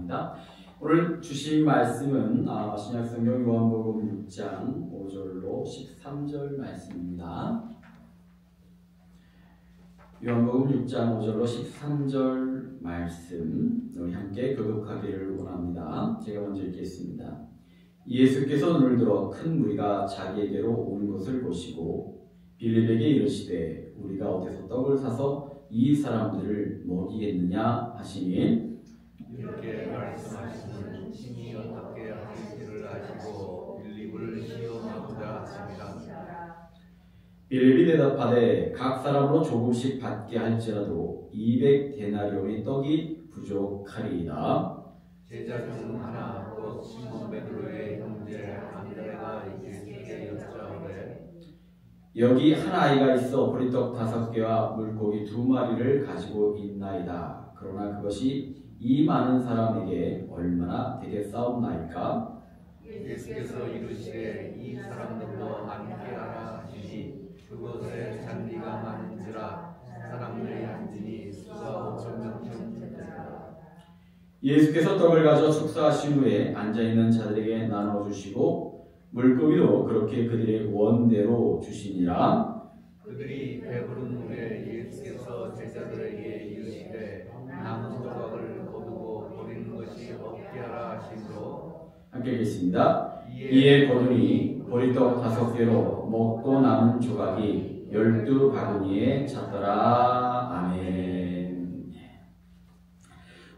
감사합니다. 오늘 주신 말씀은 신약성경 요한복음 6장 5절로 13절 말씀입니다. 요한복음 6장 5절로 13절 말씀 우리 함께 교독하기를 원합니다. 제가 먼저 읽겠습니다. 예수께서 눈을 들어 큰 무리가 자기에게로 오는 것을 보시고 빌립에게 이르시되 우리가 어디서 떡을 사서 이 사람들을 먹이겠느냐 하시니 이렇게 말씀하시는 신이 어떻게 하실지를 아시고 빌립을 시험하고자 하십니다. 빌립이 대답하되 각 사람으로 조금씩 받게 할지라도 200데나리온의 떡이 부족하리이다. 제자 중 하나 곧 시몬 베드로의 형제 안드레가 예수께 여짜오되 여기 한 아이가 있어 보리떡 5개와 물고기 2마리를 가지고 있나이다. 그러나 그것이 이 많은 사람에게 얼마나 되겠사옵나이까? 예수께서 이르시되 이 사람들로 함께하라 하시니 그곳에 잔디가 많은지라 사람들이 앉으니 수가 5,000명쯤 되더라. 예수께서 떡을 가져 축사하신 후에 앉아있는 자들에게 나눠주시고 물고기도 그렇게 그들의 원대로 주시니라. 그들이 배부른 후에 예수께서 제자들에게 이르시되 남은 조각을 거두고 버리는 것이 없게 하라 하시므로 함께 읽겠습니다. 이에 거두니 보리떡 5개로 먹고 남은 조각이 12바구니에 찼더라. 아멘.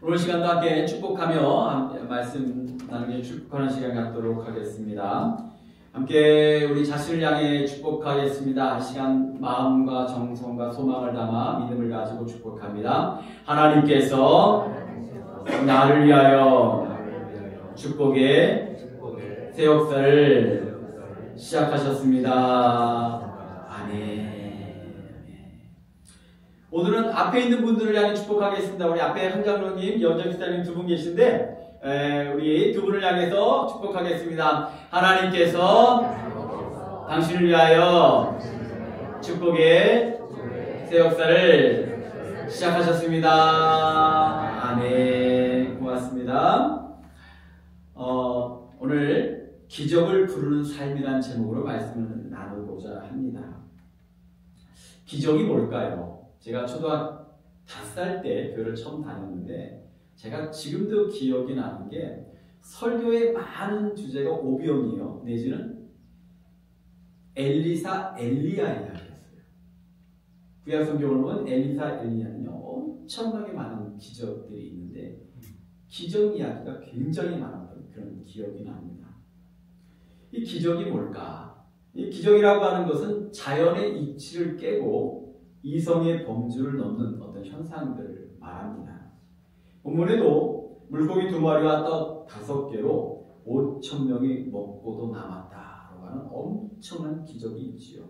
오늘 시간도 함께 축복하며 말씀 나누게 축복하는 시간 갖도록 하겠습니다. 함께 우리 자신을 향해 축복하겠습니다. 이 시간 마음과 정성과 소망을 담아 믿음을 가지고 축복합니다. 하나님께서 나를 위하여 축복의 새 역사를 시작하셨습니다. 아멘. 오늘은 앞에 있는 분들을 향해 축복하겠습니다. 우리 앞에 한장로님, 여정기사님 2분 계신데 우리 2분을 향해서 축복하겠습니다. 하나님께서 당신을 위하여 축복의 새 역사를 시작하셨습니다. 아멘. 고맙습니다. 오늘 기적을 부르는 삶이라는 제목으로 말씀을 나누고자 합니다. 기적이 뭘까요? 제가 초등학교 5살 때 교회를 처음 다녔는데 제가 지금도 기억이 나는 게 설교의 많은 주제가 오병이어 내지는 엘리사 엘리야 이야기였어요. 구약 성경을 보면 엘리사 엘리야는요 엄청나게 많은 기적들이 있는데 기적 이야기가 굉장히 많았던 그런 기억이 납니다. 이 기적이 뭘까? 이 기적이라고 하는 것은 자연의 이치를 깨고 이성의 범주를 넘는 어떤 현상들을 말합니다. 본문에도 물고기 2마리와 떡 5개로 5,000명이 먹고도 남았다라고 하는 엄청난 기적이 있지요.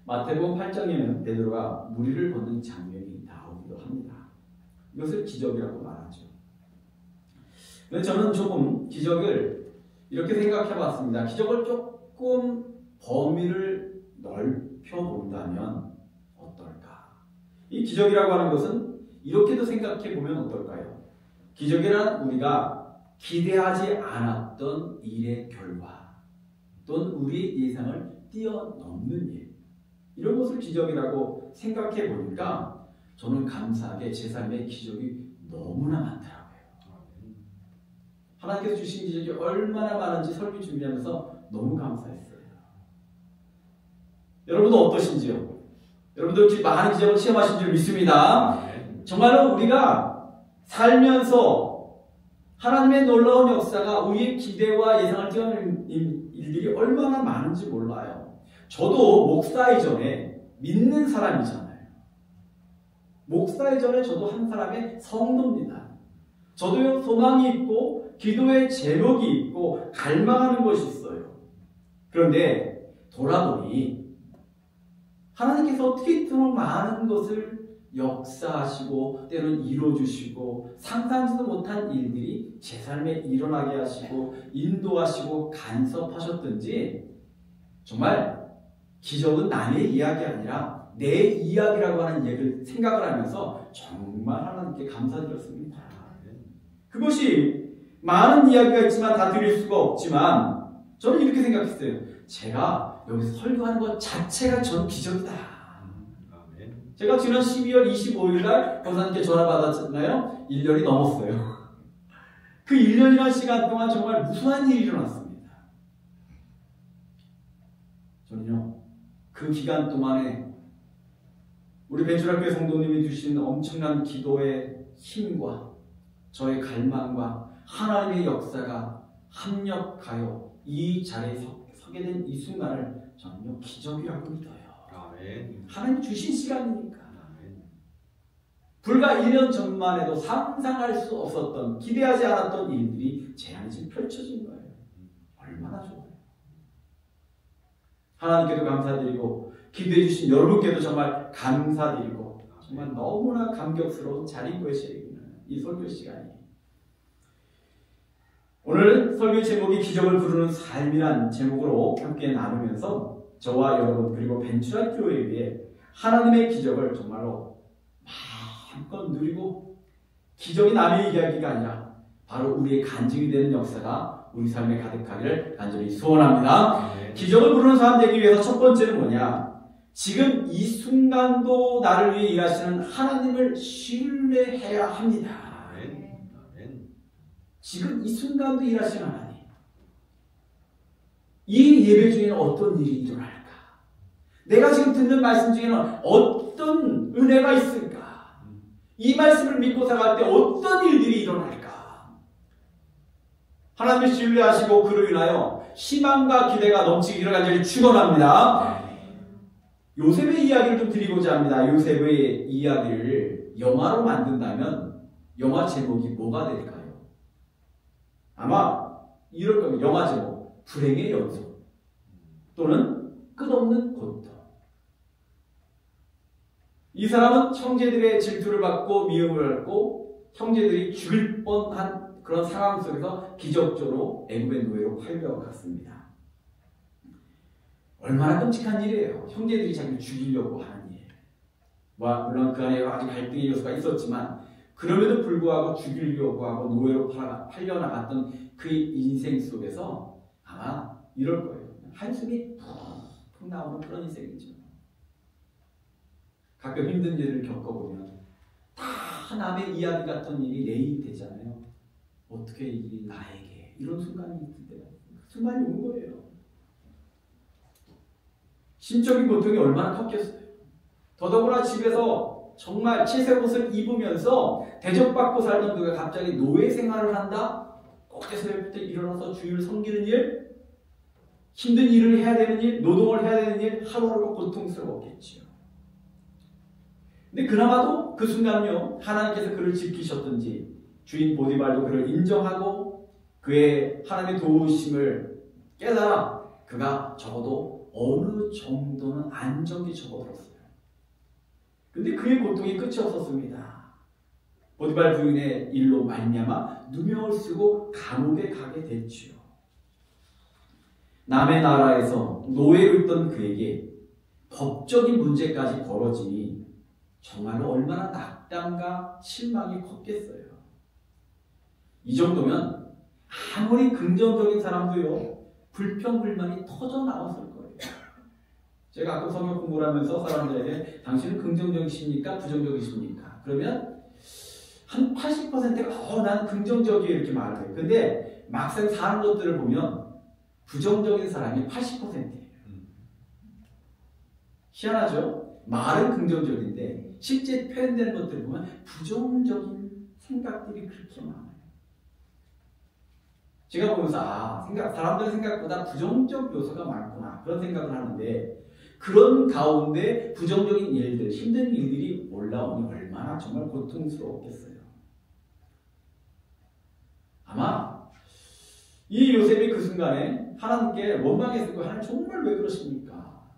마태복음 8장에는 베드로가 무리를 걷는 장면이 나오기도 합니다. 이것을 기적이라고 말하죠. 근데 저는 조금 기적을 이렇게 생각해 봤습니다. 기적을 조금 범위를 넓혀 본다면 어떨까? 이 기적이라고 하는 것은 이렇게도 생각해 보면 어떨까요? 기적이란 우리가 기대하지 않았던 일의 결과 또는 우리의 예상을 뛰어넘는 일 이런 것을 기적이라고 생각해 보니까 저는 감사하게 제 삶에 기적이 너무나 많더라고요. 하나님께서 주신 기적이 얼마나 많은지 설교 준비하면서 너무 감사했어요. 여러분도 어떠신지요? 여러분도 많은 기적을 체험하신 줄 믿습니다. 정말로 우리가 살면서 하나님의 놀라운 역사가 우리의 기대와 예상을 뛰어넘는 일들이 얼마나 많은지 몰라요. 저도 목사 이전에 믿는 사람이잖아요. 목사 이전에 저도 한 사람의 성도입니다. 저도 소망이 있고 기도의 제목이 있고 갈망하는 것이 있어요. 그런데 돌아보니 하나님께서 어떻게 이토록 많은 것을 역사하시고 때로는 이루어주시고 상상하지도 못한 일들이 제 삶에 일어나게 하시고 인도하시고 간섭하셨든지 정말 기적은 남의 이야기 아니라 내 이야기라고 하는 얘기를 생각을 하면서 정말 하나님께 감사드렸습니다. 그것이 많은 이야기가 있지만 다 드릴 수가 없지만 저는 이렇게 생각했어요. 제가 여기서 설교하는 것 자체가 전 기적이다. 제가 지난 12월 25일 날 권사님께 전화 받았잖아요. 1년이 넘었어요. 그 1년이라는 시간 동안 정말 무수한 일이 일어났습니다. 저는요, 그 기간 동안에 우리 벤츄라교회 성도님이 주신 엄청난 기도의 힘과 저의 갈망과 하나님의 역사가 합력하여 이 자리에 서게 된 이 순간을 저는요, 기적이라고 믿어요. 아멘. 하나님 주신 시간이니까. 아멘. 불과 1년 전만 해도 상상할 수 없었던, 기대하지 않았던 일들이 제 안에 지금 펼쳐진 거예요. 얼마나 좋아요. 하나님께도 감사드리고 기도해 주신 여러분께도 정말 감사드리고 정말 너무나 감격스러운 자리인 것이에요. 이 설교 시간이. 오늘 설교 제목이 기적을 부르는 삶이란 제목으로 함께 나누면서 저와 여러분 그리고 벤츄라 교회에 하나님의 기적을 정말로 마음껏 누리고 기적이 남의 이야기가 아니라 바로 우리의 간증이 되는 역사가 우리 삶에 가득하기를 간절히 소원합니다. 네. 기적을 부르는 사람 되기 위해서 첫 번째는 뭐냐? 지금 이 순간도 나를 위해 일하시는 하나님을 신뢰해야 합니다. 지금 이 순간도 일하시는 하나님. 이 예배 중에는 어떤 일이 일어날까? 내가 지금 듣는 말씀 중에는 어떤 은혜가 있을까? 이 말씀을 믿고 살아갈 때 어떤 일들이 일어날까? 하나님을 신뢰하시고 그로 인하여 희망과 기대가 넘치기를 간절히 축원합니다. 요셉의 이야기를 좀 드리고자 합니다. 요셉의 이야기를 영화로 만든다면 영화 제목이 뭐가 될까요? 아마 이럴 겁니다. 영화 제목 불행의 연속 또는 끝없는 고통. 이 사람은 형제들의 질투를 받고 미움을 받고 형제들이 죽일 뻔한 그런 상황 속에서 기적적으로 애굽의 노예로 팔려갔습니다. 얼마나 끔찍한 일이에요. 형제들이 자기를 죽이려고 하는 일. 물론 그 안에 아주 갈등의 요소가 있었지만 그럼에도 불구하고 죽이려고 하고 노예로 팔려나갔던 그 인생 속에서 아마 이럴 거예요. 한숨이 푹 나오는 그런 인생이죠. 가끔 힘든 일을 겪어보면 다 남의 이야기 같은 일이 내 일이 되잖아요. 어떻게 이 일이 나에게 이런 순간이 있을 때가 순간이 온 거예요. 심적인 고통이 얼마나 컸겠어요. 더더구나 집에서 정말 채색 옷을 입으면서 대접받고 살던 그가 갑자기 노예 생활을 한다? 어깨 새벽부터 일어나서 주님을 섬기는 일, 힘든 일을 해야 되는 일, 노동을 해야 되는 일, 하루하루가 고통스러웠겠지요. 근데 그나마도 그 순간요, 하나님께서 그를 지키셨든지 주인 보디발도 그를 인정하고 그의 하나님의 도우심을 깨달아 그가 적어도 어느 정도는 안정기 접어들었어요. 근데 그의 고통이 끝이 없었습니다. 보디발 부인의 일로 말미암아 누명을 쓰고 감옥에 가게 됐지요. 남의 나라에서 노예로 있던 그에게 법적인 문제까지 벌어지니 정말로 얼마나 낙담과 실망이 컸겠어요. 이 정도면 아무리 긍정적인 사람도요, 불평불만이 터져 나왔을 거예요. 제가 가끔 성경 공부를 하면서 사람들에게 당신은 긍정적이십니까? 부정적이십니까? 그러면 한 80%가 난 긍정적이에요 이렇게 말을 해요. 근데 막상 사는 것들을 보면 부정적인 사람이 80%예요. 희한하죠? 말은 긍정적인데 실제 표현되는 것들을 보면 부정적인 생각들이 그렇게 많아요. 제가 보면서 사람들의 생각보다 부정적 요소가 많구나 그런 생각을 하는데 그런 가운데 부정적인 일들, 힘든 일들이 올라오니 얼마나 정말 고통스러웠겠어요. 아마 이 요셉이 그 순간에 하나님께 원망했을 거예요. 하나님 정말 왜 그러십니까?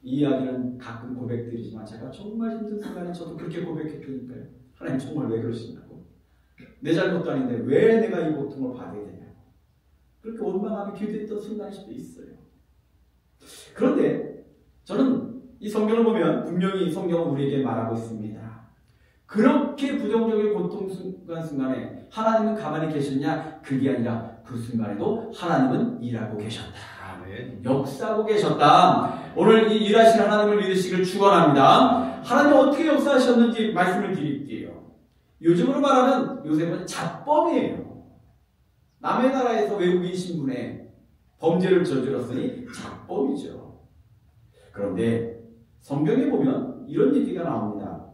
이 이야기는 가끔 고백드리지만 제가 정말 힘든 순간에 저도 그렇게 고백했으니까요. 하나님 정말 왜 그러신다고? 내 잘못도 아닌데 왜 내가 이 고통을 받아야 되냐고. 그렇게 원망하며 기도했던 순간일 수도 있어요. 그런데 저는 이 성경을 보면 분명히 이 성경은 우리에게 말하고 있습니다. 그렇게 부정적인 고통 순간순간에 하나님은 가만히 계셨냐? 그게 아니라 그 순간에도 하나님은 일하고 계셨다. 아멘. 역사하고 계셨다. 오늘 이 일하신 하나님을 믿으시기를 축원합니다. 하나님 어떻게 역사하셨는지 말씀을 드릴게요. 요즘으로 말하면 요셉은 잡범이에요. 남의 나라에서 외국인 신분에 범죄를 저질렀으니 잡범이죠. 그런데 성경에 보면 이런 얘기가 나옵니다.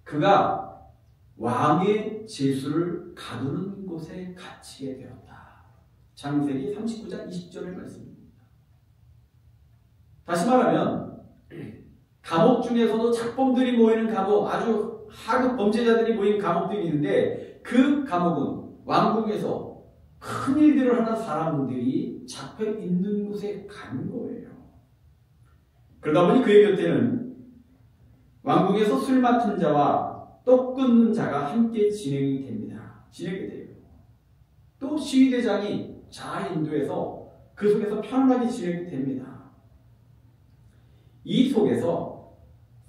그가 왕의 제수를 가두는 곳에 갇히게 되었다. 창세기 39장 20절의 말씀입니다. 다시 말하면 감옥 중에서도 잡범들이 모이는 감옥, 아주 하급 범죄자들이 모인 감옥들이 있는데 그 감옥은 왕궁에서 큰 일들을 하는 사람들이 잡혀 있는 곳에 간 거예요. 그러다 보니 그의 곁에는 왕궁에서 술 맡은 자와 떡 끊는 자가 함께 진행이 됩니다. 진행이 돼요. 또 시위대장이 잘 인도해서 그 속에서 편안하게 진행이 됩니다. 이 속에서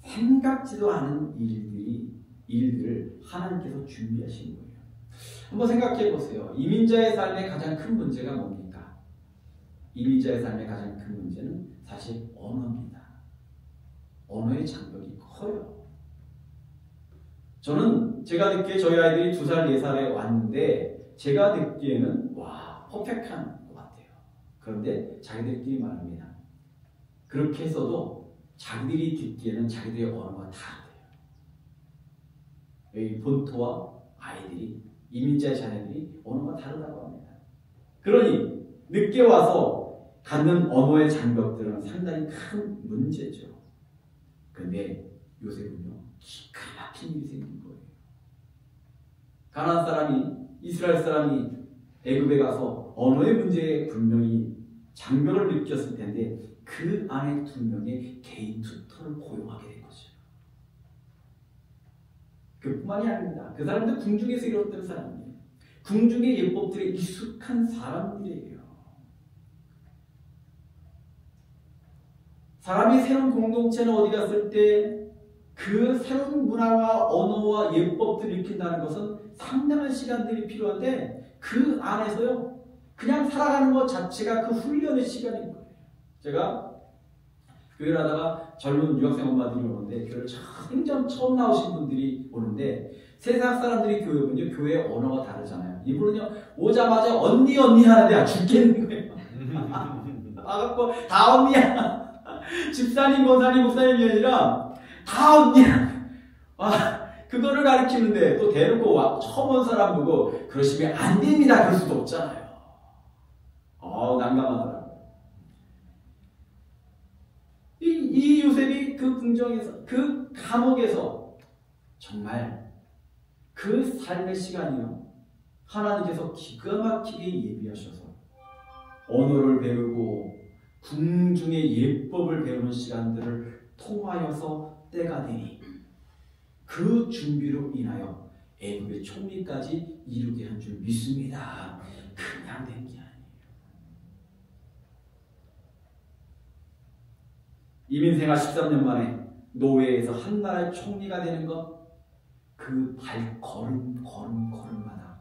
생각지도 않은 일들을 하나님께서 준비하신 거예요. 한번 생각해 보세요. 이민자의 삶의 가장 큰 문제가 뭡니까? 이민자의 삶의 가장 큰 문제는 사실 언어입니다. 언어의 장벽이 커요. 저는 제가 듣기에 저희 아이들이 2살, 4살에 왔는데 제가 듣기에는 와, 퍼펙트한 것 같아요. 그런데 자기들끼리 말합니다. 그렇게 해서도 자기들이 듣기에는 자기들의 언어가 다르대요. 여기 본토와 아이들이, 이민자의 자녀들이 언어가 다르다고 합니다. 그러니 늦게 와서 갖는 언어의 장벽들은 상당히 큰 문제죠. 그런데 요셉은요, 기가 막힌 일이 생긴 거예요. 가나안 사람이, 이스라엘 사람이 애굽에 가서 언어의 문제에 분명히 장벽을 느꼈을 텐데 그 안에 2명의 개인 튜터를 고용하게 된 거죠. 그뿐만이 아닙니다. 그 사람들 궁중에서 일었던 사람이에요. 궁중의 예법들에 익숙한 사람들이에요. 사람이 새로운 공동체는 어디 갔을 때 그 새로운 문화와 언어와 예법들을 익힌다는 것은 상당한 시간들이 필요한데 그 안에서요 그냥 살아가는 것 자체가 그 훈련의 시간인 거예요. 제가 교회를 하다가 젊은 유학생 엄마들이 오는데 교회를 생전 처음 나오신 분들이 오는데 세상 사람들이 교회 오면요 교회의 언어가 다르잖아요. 이분은요 오자마자 언니 하는데 죽겠는 거예요. 와갖고 다 언니야. 집사님, 권사님, 목사님이 아니라 다 언니야. 그거를 가르치는데 또 대놓고 처음 온 사람 보고 그러시면 안 됩니다. 그럴 수도 없잖아요. 난감하더라고요. 이 요셉이 그 궁정에서, 그 감옥에서 정말 그 삶의 시간이요. 하나님께서 기가 막히게 예비하셔서 언어를 배우고 궁중의 예법을 배우는 시간들을 통하여서 때가 되니 그 준비로 인하여 애굽의 총리까지 이루게 한 줄 믿습니다. 그냥 된 게 아니에요. 이민생활 13년 만에 노예에서 한 나라의 총리가 되는 것, 그 걸음마다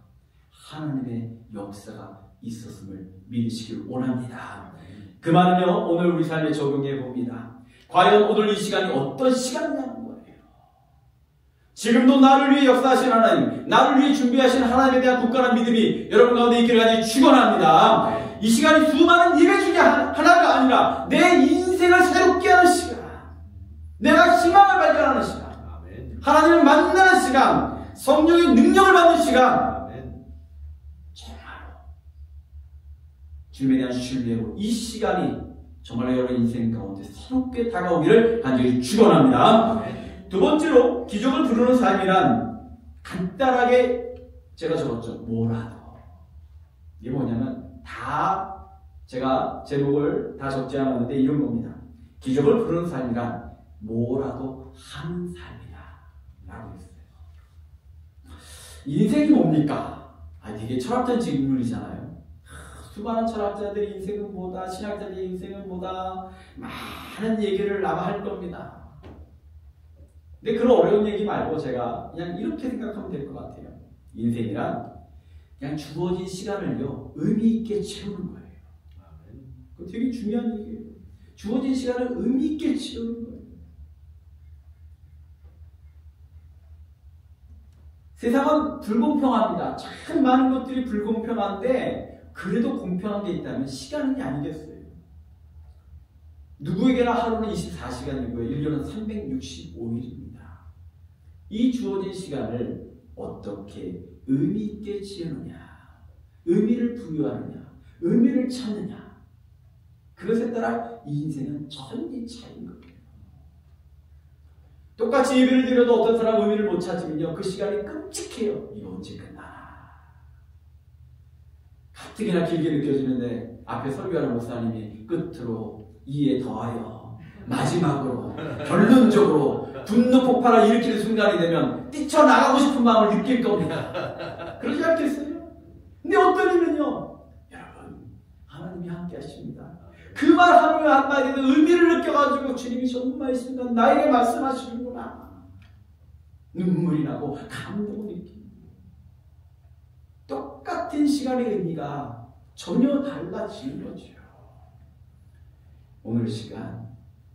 하나님의 역사가 있었음을 믿으시길 원합니다. 그 말은요, 오늘 우리 삶에 적용해 봅니다. 과연 오늘 이 시간이 어떤 시간이냐는 거예요. 지금도 나를 위해 역사하신 하나님, 나를 위해 준비하신 하나님에 대한 굳건한 믿음이 여러분 가운데 있기를 간절히 축원합니다. 이 시간이 수많은 예배 중에 하나가 아니라 내 인생을 새롭게 하는 시간, 내가 희망을 발견하는 시간, 하나님을 만나는 시간, 성령의 능력을 받는 시간, 정말로 주님에 대한 신뢰로 이 시간이 정말 여러분 인생 가운데 새롭게 다가오기를 간절히 축원합니다. 두 번째로 기적을 부르는 삶이란 간단하게 제가 적었죠. 뭐라도. 이게 뭐냐면 다 제가 제목을 다 적지 않았는데 이런 겁니다. 기적을 부르는 삶이란 뭐라도 하는 삶이다 라고 했어요. 인생이 뭡니까? 되게 철학적 질문이잖아요. 수많은 철학자들의 인생은 뭐다, 신학자들의 인생은 뭐다, 많은 얘기를 아마 할 겁니다. 근데 그런 어려운 얘기 말고 제가 그냥 이렇게 생각하면 될 것 같아요. 인생이란 그냥 주어진 시간을요, 의미 있게 채우는 거예요. 그거 되게 중요한 얘기예요. 주어진 시간을 의미 있게 채우는 거예요. 세상은 불공평합니다. 참 많은 것들이 불공평한데 그래도 공평한 게 있다면 시간이 아니겠어요. 누구에게나 하루는 24시간이고요. 1년은 365일입니다. 이 주어진 시간을 어떻게 의미 있게 채우느냐, 의미를 부여하느냐, 의미를 찾느냐, 그것에 따라 이 인생은 천지 차이인 거예요. 똑같이 예배를 드려도 어떤 사람은 의미를 못 찾으면요, 그 시간이 끔찍해요. 이거 언제 끝나나. 가뜩이나 길게 느껴지는데 앞에 설교하는 목사님이 끝으로 이에 더하여 마지막으로 결론적으로 분노 폭발을 일으키는 순간이 되면 뛰쳐나가고 싶은 마음을 느낄 겁니다. 그러지 않겠어요? 근데 어떤 이는요, 여러분, 하나님이 함께 하십니다. 그 말 한마디에도 의미를 느껴가지고 주님이 정말 이 순간 나에게 말씀하시는구나. 눈물이 나고 감동을 느낍니다. 똑같은 시간의 의미가 전혀 달라지는 거죠. 오늘 시간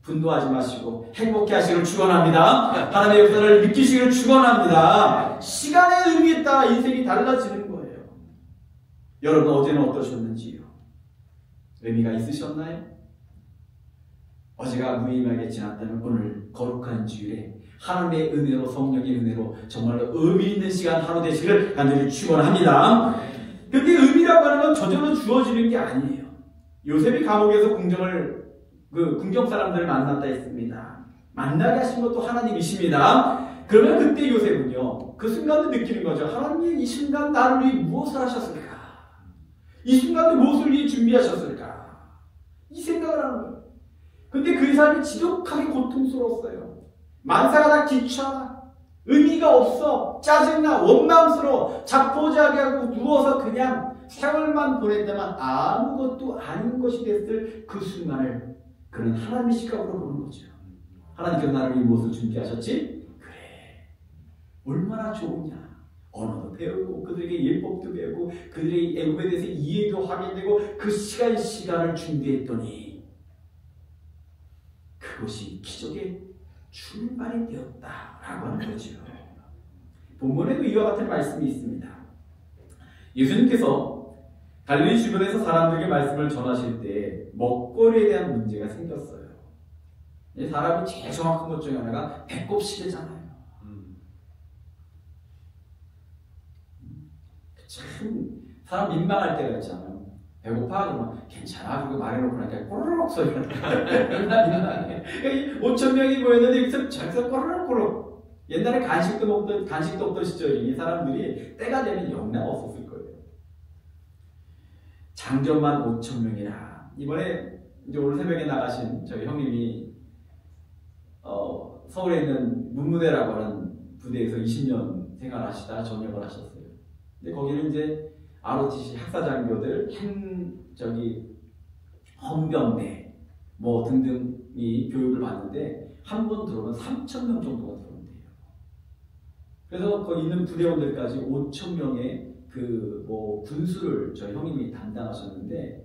분노하지 마시고 행복해 하시기를 축원합니다. 하나님의 역사를 느끼시기를 축원합니다. 시간의 의미에 따라 인생이 달라지는 거예요. 여러분 어제는 어떠셨는지요? 의미가 있으셨나요? 어제가 무의미하게 지났다면 오늘 거룩한 주일에 하나님의 은혜로, 성령의 은혜로 정말로 의미 있는 시간 하루 되시기를 간절히 축원합니다. 근데 의미라고 하는 건 저절로 주어지는 게 아니에요. 요셉이 감옥에서 궁정 사람들을 만났다 했습니다. 만나게 하신 것도 하나님이십니다. 그러면 그때 요셉은요, 그 순간도 느끼는 거죠. 하나님이 이 순간 나를 위해 무엇을 하셨을까? 이 순간에 무엇을 위해 준비하셨을까? 이 생각을 하는 거예요. 근데 그 삶이 지독하게 고통스러웠어요. 만사가 다 귀찮아. 의미가 없어. 짜증나. 원망스러워. 자포자기하고 누워서 그냥 세월만 보냈다만 아무것도 아닌 것이 됐을 그 순간을 그는 하나님의 시각으로 보는 거죠. 하나님께서 나를 위해 무엇을 준비하셨지? 그래. 얼마나 좋으냐. 언어도 배우고 그들에게 예법도 배우고 그들의 애굽에 대해서 이해도 하게 되고 그 시간을 준비했더니 그것이 기적의 출발이 되었다라고 하는 거죠. 본문에도 이와 같은 말씀이 있습니다. 예수님께서 갈릴리 주변에서 사람들에게 말씀을 전하실 때 먹거리에 대한 문제가 생겼어요. 사람이 제일 정확한 것 중에 하나가 배꼽 시대잖아요. 참 사람 민망할 때가 있잖아요. 배고파? 그러면 괜찮아. 그리고 말해놓고 나니까 꼬르륵 소리가 얼마나 민망해. 5,000명이 모였는데 여기서 저기서 꼬르륵. 옛날에 간식도 없던 시절이 이 사람들이 때가 되면 영락 없었을 거예요. 장전만 5,000명이라. 이번에 이제 오늘 새벽에 나가신 저희 형님이 서울에 있는 문무대라고 하는 부대에서 20년 생활하시다 전역을 하셨어요. 근데 거기는 이제 ROTC 학사장교들, 헌병대 뭐 등등이 교육을 받는데 한 번 들어오면 3,000명 정도가 들어온대요. 그래서 거기 있는 부대원들까지 5,000명의 군수를 저희 형님이 담당하셨는데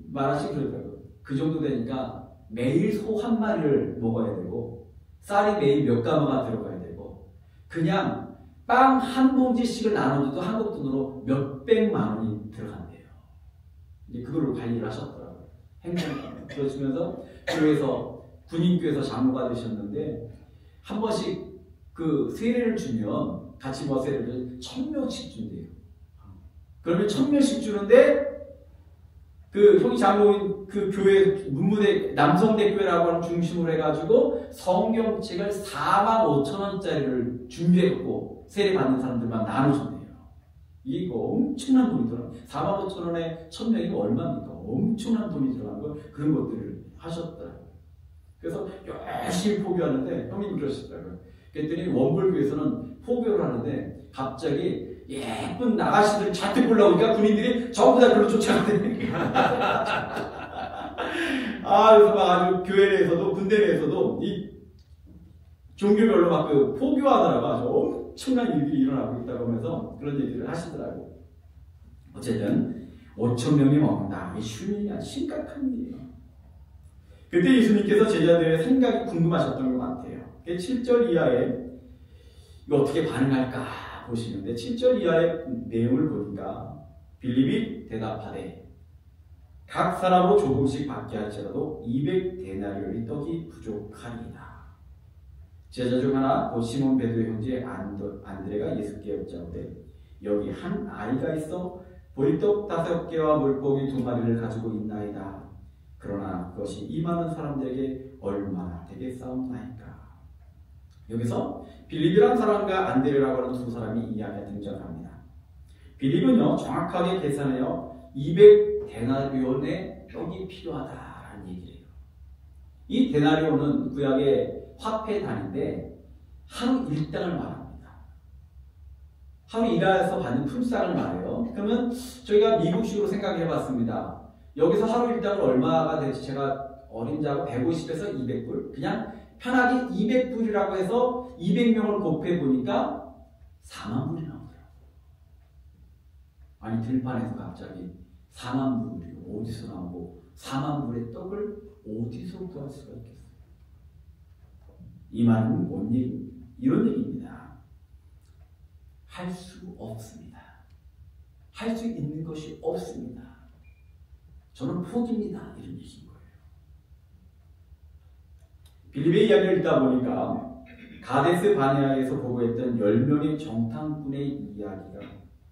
말하시 그러더라고요. 그 정도 되니까 매일 소 한 마리를 먹어야 되고 쌀이 매일 몇 가마가 들어가야 되고 그냥 빵 한 봉지씩을 나눠줘도 한국 돈으로 몇백만 원이 들어간대요. 이제 그걸로 관리를 하셨더라고요. 행정을. 그러시면서 교회에서 군인교회에서 장로가 되셨는데 한 번씩 그 세례를 주면 같이 세례를 1,000명씩 준대요. 그러면 1,000명씩 주는데 그 형이 장로인 그 교회 문무대 남성대교회라고 하는 중심으로 해가지고 성경책을 45,000원짜리를 준비했고 세례 받는 사람들만 나눠준대요. 이거 엄청난 돈이 들어가요. 45,000원에 1,000명이면 얼마입니까? 엄청난 돈이 들어가는 거 그런 것들을 하셨더라고요. 그래서 열심히 포교하는데 형님이 그러시더라고요. 그랬더니 원불교에서는 포교를 하는데 갑자기 예쁜 나가시들 잔뜩 올라오니까 군인들이 전부 다 그걸로 쫓아가더니 그래서 막 아주 교회 내에서도 군대 내에서도 이 종교별로 막 그 포교하더라고. 아주 엄청난 일들이 일어나고 있다고 하면서 그런 얘기를 하시더라고. 어쨌든 5,000명이 먹는다. 이게 쉬운 일이 아니라 심각한 일이에요. 그때 예수님께서 제자들의 생각이 궁금하셨던 것 같아요. 7절 이하에 이거 어떻게 반응할까 보시는데 7절 이하의 내용을 보니까 빌립이 대답하되 각 사람으로 조금씩 받게 할지라도 200데나리온의 떡이 부족하니이다. 제자 중 하나 곧 시몬 베드로의 형제 안드레가 예수께 여짜오되 여기 한 아이가 있어 보리떡 5개와 물고기 2마리를 가지고 있나이다. 그러나 그것이 이 많은 사람들에게 얼마나 되겠사옵나이까. 여기서 빌립이라는 사람과 안드레라고 하는 두 사람이 이야기가 등장합니다. 빌립은요 정확하게 계산해요 200데나리온의 떡이 필요하다라는 얘기예요. 이 데나리온은 구약의 화폐 단위인데 하루 일당을 말합니다. 하루 일해서 받는 품삯을 말해요. 그러면 저희가 미국식으로 생각해 봤습니다. 여기서 하루 일당을 얼마가 될지 제가 어림잡아 150에서 200불 그냥 편하게 200불이라고 해서 200명을 곱해 보니까 4만 불이 나오더라고요. 아니 들판에서 갑자기 4만 불이 어디서 나오고 4만 불의 떡을 어디서 구할 수가 있겠어요? 이 말은 뭔 얘기입니까? 이런 얘기입니다. 할 수 없습니다. 할 수 있는 것이 없습니다. 저는 포기입니다. 이런 얘기인 거예요. 빌립의 이야기를 읽다 보니까 가데스 바네아에서 보고했던 10명의 정탐꾼의 이야기가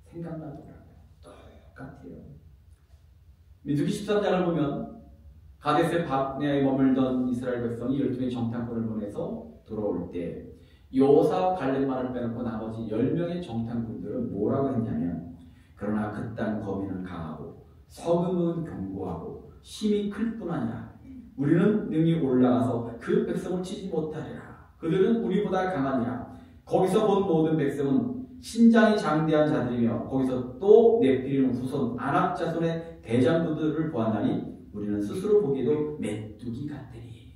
생각나더라고요. 똑같아요. 민수기 13장을 보면 가데스 바네아에 머물던 이스라엘 백성이 12명의 정탐꾼을 보내서 돌아올 때 요사 갈렙만을 빼놓고 나머지 10명의 정탐꾼들은 뭐라고 했냐면 그러나 그 땅 거민은 강하고 서금은 견고하고 힘이 클 뿐 아니라 우리는 능히 올라가서 그 백성을 치지 못하리라. 그들은 우리보다 강하니라. 거기서 본 모든 백성은 신장이 장대한 자들이며 거기서 또 네피림 후손 아낙 자손의 대장부들을 보았나니 우리는 스스로 보기에도 메뚜기 같으니.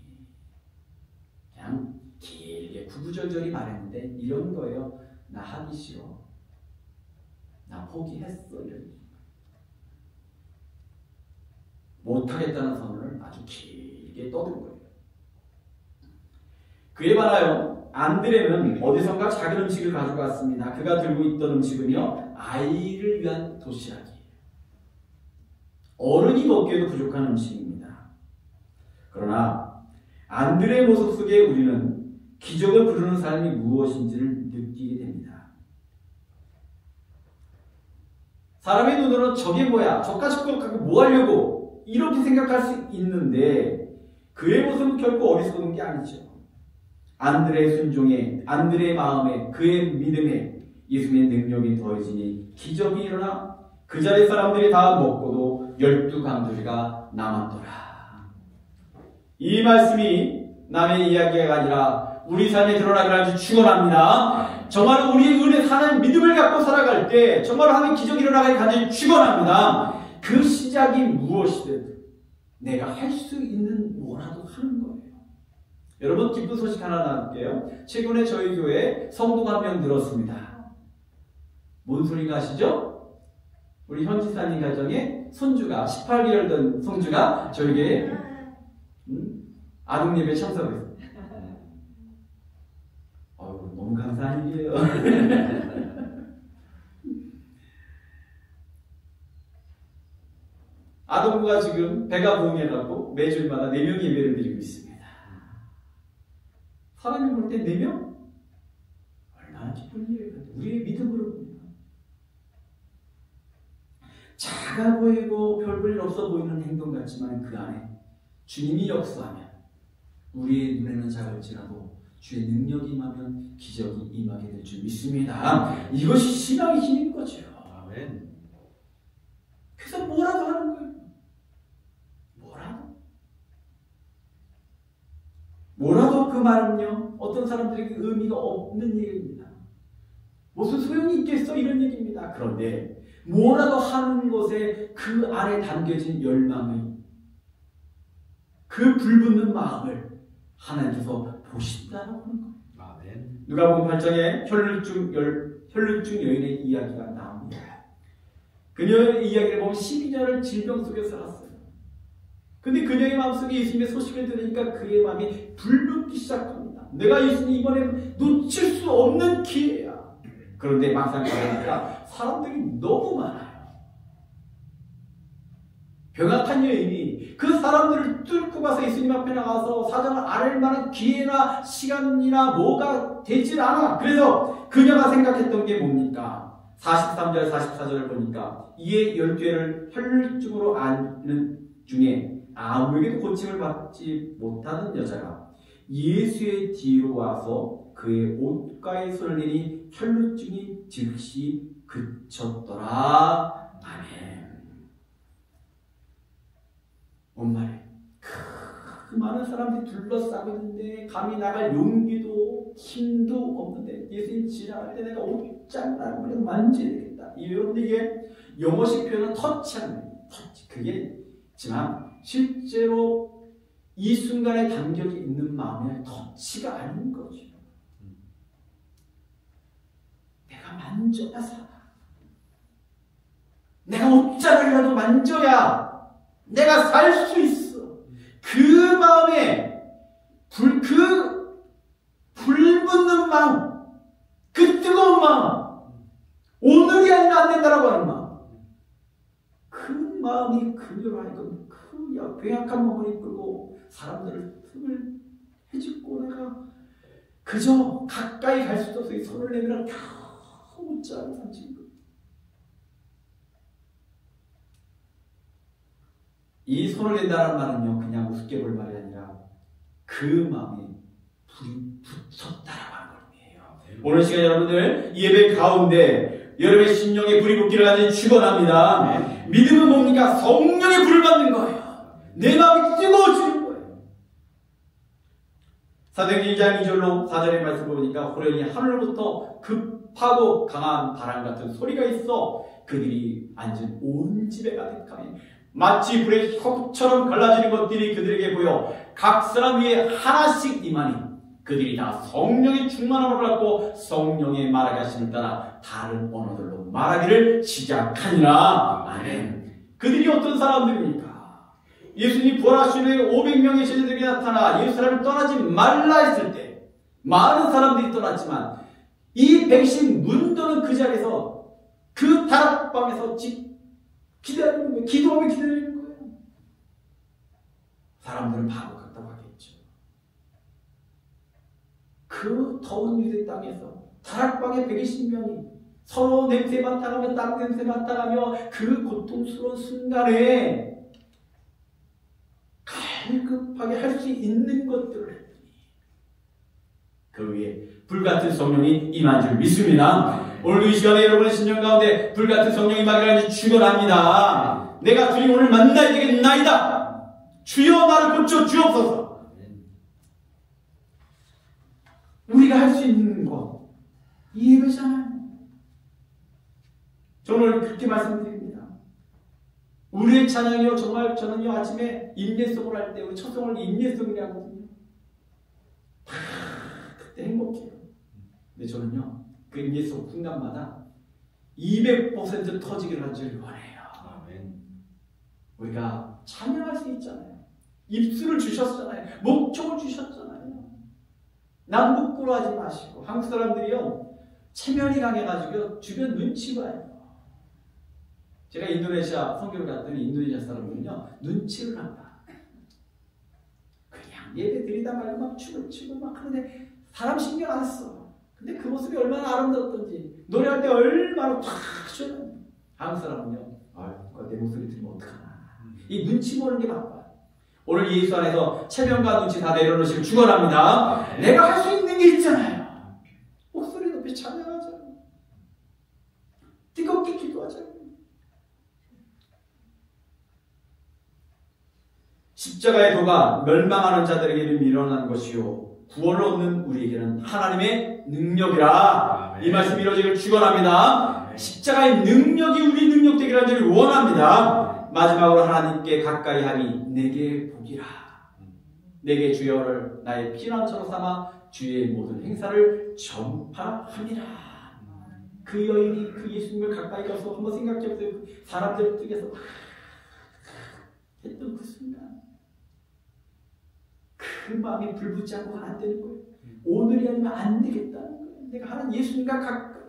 그냥 길게 구구절절히 말했는데 이런 거예요. 나 하기 싫어. 나 포기했어. 이런. 못하겠다는 선언을 아주 길게 떠든 거예요. 그에 반하여 안드레는 어디선가 작은 음식을 가져갔습니다. 그가 들고 있던 음식은요 아이를 위한 도시락이에요. 어른이 먹기에도 부족한 음식입니다. 그러나 안드레의 모습 속에 우리는 기적을 부르는 삶이 무엇인지를 느끼게 됩니다. 사람의 눈으로는 저게 뭐야? 저까지 꼴깍하게 뭐 하려고? 이렇게 생각할 수 있는데 그의 모습은 결코 어리석은 게 아니죠. 안드레의 순종에, 안드레의 마음에, 그의 믿음에 예수님의 능력이 더해지니 기적이 일어나 그 자리 사람들이 다 먹고도 12강조리가 남았더라. 이 말씀이 남의 이야기가 아니라 우리 삶에 드러나기를 아주 축원합니다. 정말 우리의 은혜 사는 믿음을 갖고 살아갈 때 정말 하나님 기적이 일어나길 간절히 축원합니다. 그 시작이 무엇이든 내가 할 수 있는 뭐라도 하는 거예요. 여러분 기쁜 소식 하나 나눌게요. 최근에 저희 교회에 성도가 한 명 늘었습니다. 뭔 소리가 아시죠? 우리 현지사님 가정에 손주가 18개월 된 손주가 저희 교회에 아동 예배에 참석했어요. 너무 감사한 일이에요. 아동부가 지금 배가 부흥해갖고 매주마다 4명 예배를 드리고 있습니다. 사람이 볼 때 4명? 얼마나 기쁜 일이에요. 우리의 믿음으로 봅니다. 작아 보이고 별 볼 일 없어 보이는 행동 같지만 그 안에 주님이 역사하면 우리의 눈에는 작을지라도 주의 능력이 임하면 기적이 임하게 될 줄 믿습니다. 이것이 신앙의 힘인 거죠. 아멘. 그래서 뭐라도 하는 거예요. 뭐라도 그 말은요 어떤 사람들에게 의미가 없는 얘기입니다. 무슨 소용이 있겠어 이런 얘기입니다. 그런데 뭐라도 하는 것에 그 안에 담겨진 열망의 그 불붙는 마음을 하나님께서 보신다라고 하는 거예요. 아멘. 누가복음 8장에 혈루증 여인의 이야기가 나옵니다. 그녀의 이야기를 보면 12년을 질병 속에 살았어요. 근데 그녀의 마음속에 예수님의 소식을 들으니까 그의 마음이 불붙기 시작합니다. 내가 예수님 이번에 놓칠 수 없는 기회야. 그런데 막상 가보니까 사람들이 너무 많아요. 병약한 여인이 그 사람들을 뚫고 가서 예수님 앞에 나가서 사정을 앓을 만한 기회나 시간이나 뭐가 되질 않아. 그래서 그녀가 생각했던 게 뭡니까? 43절 44절을 보니까 이에 12회를 혈루증으로 앓는 중에 아무에게도 고침을 받지 못하는 여자가 예수의 뒤로 와서 그의 옷가에 손을 내니 혈루증이 즉시 그쳤더라. 아멘. 뭔 말이에요? 그 많은 사람들이 둘러싸고 있는데 감히 나갈 용기도 힘도 없는데 예수님 지나갈 때 내가 옷장 나를 만져야 되겠다. 여러분들 이게 영어식 표현은 터치하는 거예요. 터치. 그게 지만 실제로 이 순간에 담겨 있는 마음의 터치가 아닌 거죠. 내가 만져야 살아. 내가 옷장이라도 만져야 내가 살 수 있어. 그 마음에 불 붙는 마음, 그 뜨거운 마음, 오늘이 아니면 안 된다라고 하는 마음, 그 마음이 그녀로 하여금 그 배약한 마음을 이끌고 사람들을 틈을 해집고 내가 그저 가까이 갈 수도 없어 손을 내밀어 겨우 옷장을 만진 거. 이 손을 낸다는 말은요, 그냥 우습게 볼 말이 아니라 그 마음에 불이 붙었다라고 하는 거예요. 오늘 시간 여러분들 예배 가운데 여러분의 심령에 불이 붙기를 간절히 축원합니다. 믿음은 뭡니까? 성령의 불을 받는 거예요. 내 마음이 뜨거워지는 거예요. 사도행전 1장 2절로 4절의 말씀을 보니까 호련히 하늘로부터 급하고 강한 바람 같은 소리가 있어 그들이 앉은 온 집에 가득하니 마치 불의 혁처럼 갈라지는 것들이 그들에게 보여 각 사람 위에 하나씩 임하니 그들이 다 성령의 충만함을 받고 성령의 말하게 하심을 따라 다른 언어들로 말하기를 시작하니라. 아멘. 그들이 어떤 사람들입니까? 예수님이 부활하신 후에 500명의 제자들이 나타나 예루살렘을 떠나지 말라 했을 때 많은 사람들이 떠났지만 이 백신 문도는 그 자리에서 그 다락방에서 기다리는 거예요. 기도하며 기다리는 거예요. 사람들은 바보 같다고 하겠죠. 그 더운 유대 땅에서 다락방에 120명이 서로 냄새 맡아가며 땅 냄새 맡아가며 그 고통스러운 순간에 갈급하게 할 수 있는 것들을 했더니 그 위에 불같은 성령이 임한 줄 믿습니다. 오늘도 이 시간에 여러분의 심령 가운데 불같은 성령이 임하기를 축원합니다. 내가 주님 오늘 만나야 되겠나이다. 주여 나를 고쳐 주옵소서. 우리가 할 수 있는 것 이 예배잖아요. 저는 오늘 그렇게 말씀드립니다. 우리의 찬양이요 정말 저는요 아침에 임예송을 할 때 우리 첫송을 임예송이라고 하거든요. 그때 행복해요. 근데 저는요 그 임예송 순간마다 200% 터지기를 간절히 원해요. 아멘. 우리가 찬양할 수 있잖아요. 입술을 주셨잖아요. 목청을 주셨잖아요. 남북구로 하지 마시고 한국 사람들이요 체면이 강해가지고 주변 눈치 봐요. 제가 인도네시아 선교를 갔더니 인도네시아 사람들은요 눈치를 한다. 그냥 예배 드리다 말고 막 춤을 추고 막 하는데 사람 신경 안 써. 근데 그 모습이 얼마나 아름다웠던지 노래할 때 얼마나 탁 쳐요. 한국 사람은요 누가 내 목소리 들으면 어떡하나 이 눈치 보는 게 바빠요. 오늘 예수 안에서 체면과 눈치 다 내려놓으시길 축원합니다. 내가 할 수 있는 게 있잖아요. 목소리 높이 찬양하자. 뜨겁게 기도하자. 십자가의 도가 멸망하는 자들에게는 미련한 것이요 구원을 얻는 우리에게는 하나님의 능력이라. 이 말씀 이루어지기를 축원합니다. 십자가의 능력이 우리 능력 되기를 간절히 원합니다. 마지막으로 하나님께 가까이 하니 내게 복이라. 내게 주여를 나의 피난처로 삼아 주의 모든 행사를 전파함이라. 그 여인이 그 예수님을 가까이 가서 한번 생각해보세요. 사람들 쪽에서 했던 그 순간 그 마음이 불붙지 않고 안 되는 거예요. 오늘이 아니면 안 되겠다는 거예요. 내가 하는 예수님과 가까이.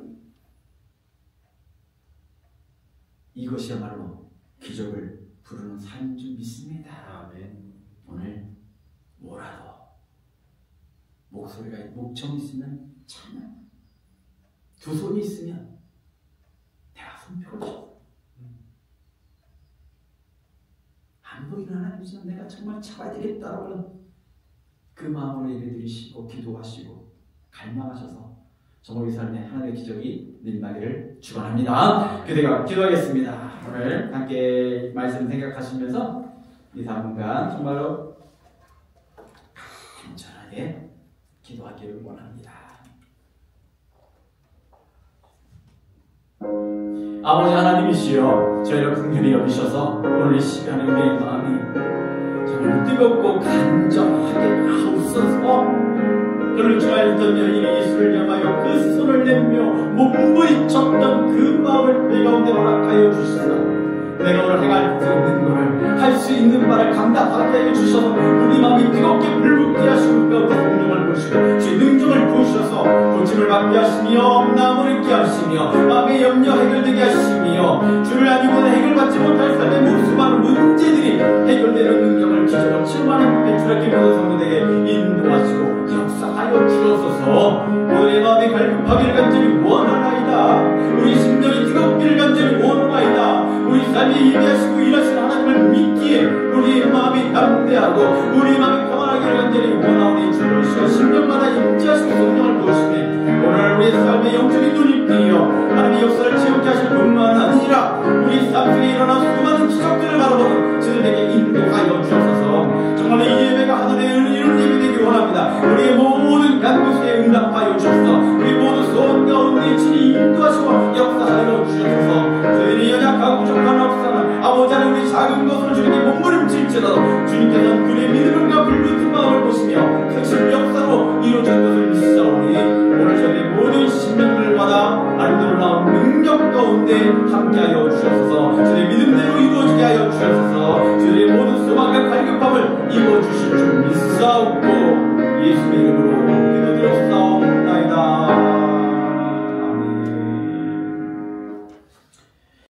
이것이야말로 기적을 부르는 삶인 줄 믿습니다. 아멘. 오늘 뭐라도 목소리가 목청이 있으면 찬양, 두 손이 있으면 내가 손뼉을 쳐. 안 보이는 하나님이지만 내가 정말 잡아야 되겠다라고 하는 그 마음으로 예배드리시고 기도하시고 갈망하셔서 정말 이 삶에 하나님의 기적이 일어나기를 축원합니다. 그대가 기도하겠습니다. 오늘 함께 말씀 생각하시면서 이 3분간 정말로 간절하게 기도하기를 원합니다. 아버지 하나님이시여, 저희를 긍휼히 여기셔서 오늘 이 시간에 우리의 마음이 정말 뜨겁고 간절하게 하옵소서. 그를 좋아했던 여인이 예수를 향하여 그 손을 내밀며 몸부림쳤던 그 마음을 내 가운데 허락하여 주시사 내가 오늘 행할 수 있는 것을 할 수 있는 바를 감당하게 하여 주셔서 우리 마음이 뜨겁게 불붙게 하시고 그 성령을 부으시고 주의 능력을 부으셔서 고침을 받게 하시며 나무를 있게 하시며 마음의 염려 해결되게 하시며 주를 알기보다 해결받지 못할 삶의 수많은 문제들이 해결되는 능력을 기적을 충만하게 주님께 모든 성도에게 인도하시고 역사하여 주옵소서. 오늘의 마음이 갈급하기를 간절히 원하나이다. 우리 심령이 뜨겁기를 간절히 원하나이다. 우리 삶에 예배하시고 일하시는 하나님을 믿기에 우리의 마음이 담대하고 우리의 마음이 평안하기를 간절히 원하오니 주를 시간 심령마다 임재하시고 성령을 부으시니 오늘 우리의 삶의 영적인 눈이 뜨여 하나님의 역사를 채우게 하실 뿐만 아니라 우리 삶 속에 일어난 수많은 기적들을 바라보는 저들에게 인도하여 주옵소서. 정말 이 예배가 하나님의 은혜를 예배되기 원합니다. 우리의 모든 간구에 응답하여 주옵소서. 우리 모두 소원 가운데 진히 인도하시고 역사하여 주옵소서. 저희들이 연약하고 부족한 없사나 아버지 하나님 우리 작은 것으로 주님께 몸부림칠지라도 주님께서는 그의 믿음과 불붙은 마음을 보시며 크신 역사로 이루어질 것을 믿사오니 오늘 저희의 모든 신명들마다 아름다운 능력 가운데 함께하여 주옵소서. 저희의 믿음대로 이루어지게 하여 주옵소서. 저희의 모든 소망과 갈급함을 이루어주실 줄 믿사옵고 예수님